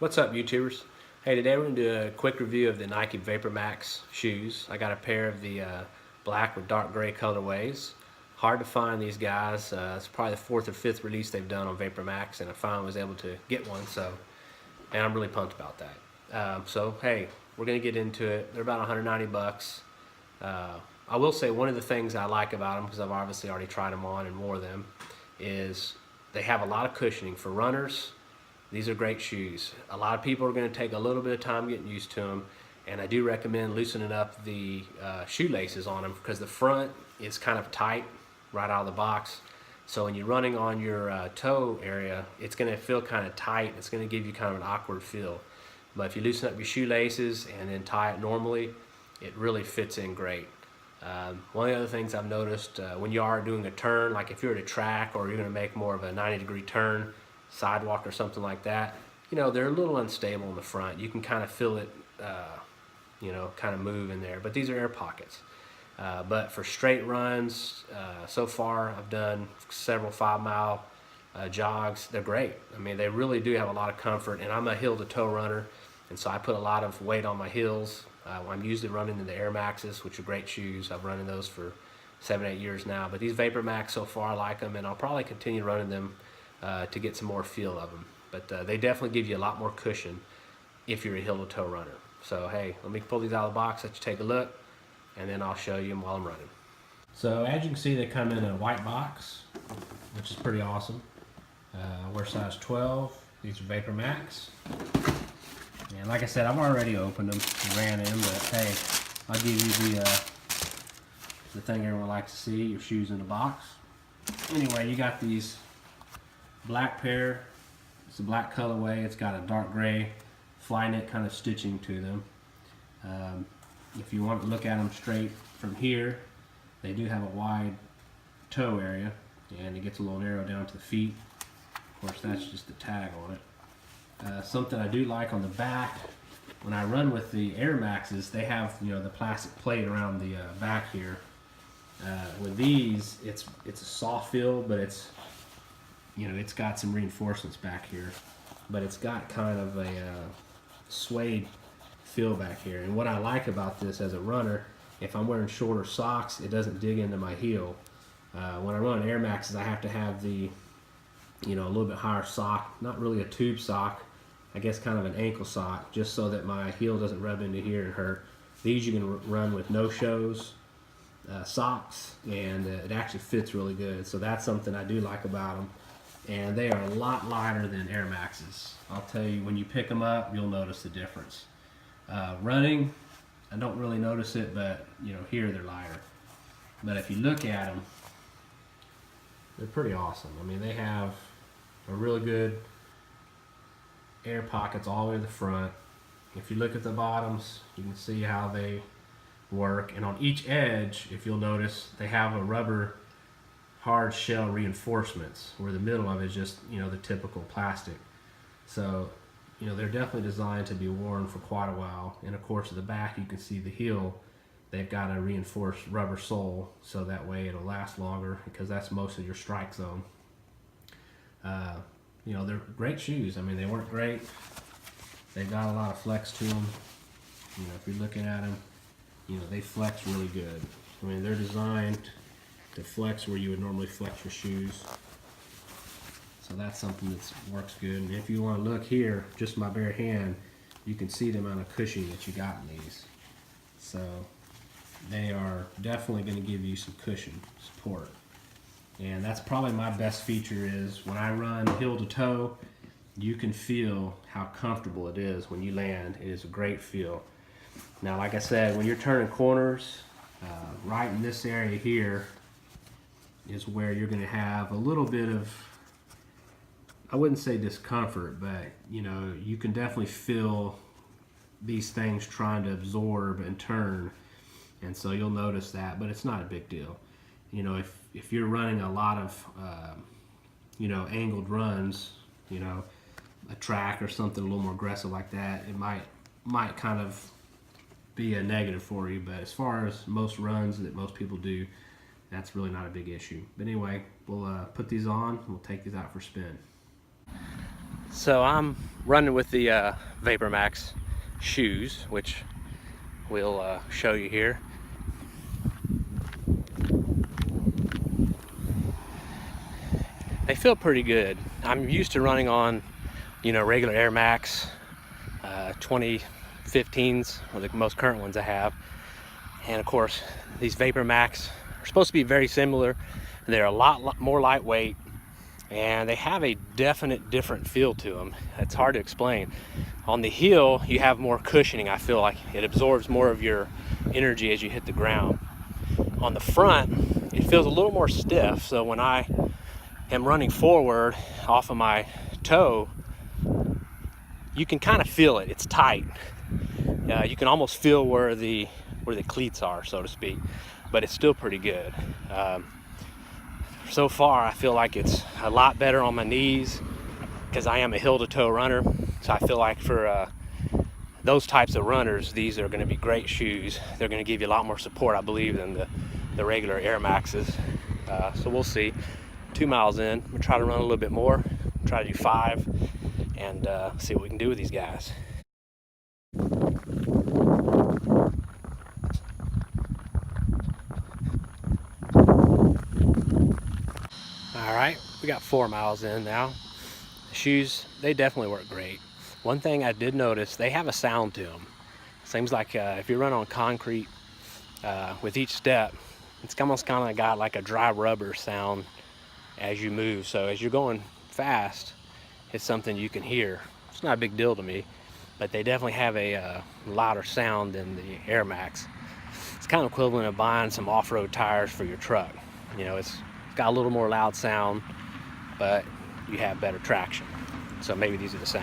What's up, YouTubers? Hey, today we're going to do a quick review of the Nike Vapor Max shoes. I got a pair of the black with dark gray colorways. Hard to find these guys. It's probably the fourth or fifth release they've done on Vapor Max, and I finally was able to get one, and I'm really pumped about that. So hey, we're going to get into it. They're about 190 bucks. I will say one of the things I like about them, because I've obviously already tried them on and wore them, is they have a lot of cushioning for runners. These are great shoes. A lot of people are going to take a little bit of time getting used to them, and I do recommend loosening up the shoelaces on them, because the front is kind of tight right out of the box. So when you're running on your toe area, it's going to feel kind of tight. It's going to give you kind of an awkward feel. But if you loosen up your shoelaces and then tie it normally, it really fits in great. One of the other things I've noticed when you are doing a turn, like if you're at a track or you're going to make more of a 90-degree turn, sidewalk or something like that, you know, they're a little unstable in the front. You can kind of feel it, you know, kind of move in there. But these are air pockets. But for straight runs, so far I've done several 5-mile jogs. They're great. I mean, they really do have a lot of comfort, and I'm a heel-to-toe runner, and so I put a lot of weight on my heels. I'm usually running in the Air Maxes, which are great shoes. I've run in those for 7-8 years now. But these Vapor Max, so far I like them, and I'll probably continue running them to get some more feel of them. But they definitely give you a lot more cushion if you're a heel-to-toe runner. So hey, let me pull these out of the box, let you take a look, and then I'll show you them while I'm running. So as you can see, they come in a white box, which is pretty awesome. We're size 12. These are Vapor Max. And like I said, I've already opened them and ran in, but hey, I'll give you the thing everyone likes to see, your shoes in the box. Anyway, you got these black pair. It's a black colorway. It's got a dark gray fly knit kind of stitching to them. If you want to look at them straight from here, they do have a wide toe area, and it gets a little narrow down to the feet. Of course, that's just the tag on it. Something I do like on the back, when I run with the Air Maxes, they have, you know, the plastic plate around the back here. With these, it's a soft feel, but it's, you know, it's got some reinforcements back here, but it's got kind of a suede feel back here. And what I like about this as a runner, if I'm wearing shorter socks, it doesn't dig into my heel. When I run Air Maxes, I have to have the, you know, a little bit higher sock, not really a tube sock, I guess kind of an ankle sock, just so that my heel doesn't rub into here and hurt. These you can run with no-shows socks, and it actually fits really good. So that's something I do like about them. And they are a lot lighter than Air Maxes. I'll tell you, when you pick them up, you'll notice the difference. Running, I don't really notice it, but you know, here they're lighter. But if you look at them, they're pretty awesome. I mean, they have a really good air pockets all the way to the front. If you look at the bottoms, you can see how they work. And on each edge, if you'll notice, they have a rubber hard shell reinforcements, where the middle of it is just, you know, the typical plastic. So, you know, they're definitely designed to be worn for quite a while. And of course, at the back, you can see the heel. They've got a reinforced rubber sole, so that way it'll last longer, because that's most of your strike zone. You know, they're great shoes. I mean, they work great. They've got a lot of flex to them. You know, if you're looking at them, you know, they flex really good. I mean, they're designed to flex where you would normally flex your shoes. So that's something that works good. And if you want to look here, just my bare hand, you can see the amount of cushioning that you got in these. So they are definitely going to give you some cushion support. And that's probably my best feature, is when I run heel to toe, you can feel how comfortable it is when you land. It is a great feel. Now, like I said, when you're turning corners, right in this area here is where you're going to have a little bit of, I wouldn't say discomfort, but you know, you can definitely feel these things trying to absorb and turn, and so you'll notice that, but it's not a big deal. You know, if you're running a lot of you know, angled runs, you know, a track or something a little more aggressive like that, it might kind of be a negative for you. But as far as most runs that most people do, that's really not a big issue. But anyway, we'll put these on, we'll take these out for a spin. So I'm running with the Vapor Max shoes, which we'll show you here. They feel pretty good. I'm used to running on, regular Air Max 2015s, or the most current ones I have. And of course, these Vapor Max are supposed to be very similar. They're a lot more lightweight, and they have a definite different feel to them. It's hard to explain. On the heel, you have more cushioning. I feel like it absorbs more of your energy as you hit the ground. On the front, it feels a little more stiff, so when I am running forward off of my toe, you can kind of feel it. It's tight. You can almost feel where the cleats are, so to speak, but it's still pretty good. So far, I feel like it's a lot better on my knees because I am a heel-to-toe runner. So I feel like for those types of runners, these are going to be great shoes. They're going to give you a lot more support, I believe, than the regular Air Maxes. So we'll see. 2 miles in, I'm going to try to run a little bit more, try to do 5, and see what we can do with these guys. All right, we got 4 miles in now. The shoes, they definitely work great. One thing I did notice, they have a sound to them. Seems like if you run on concrete, with each step, it's almost kind of got like a dry rubber sound as you move. So as you're going fast, it's something you can hear. It's not a big deal to me, but they definitely have a louder sound than the Air Max. It's kind of equivalent of buying some off-road tires for your truck. It's got a little more loud sound, but you have better traction. So maybe these are the same.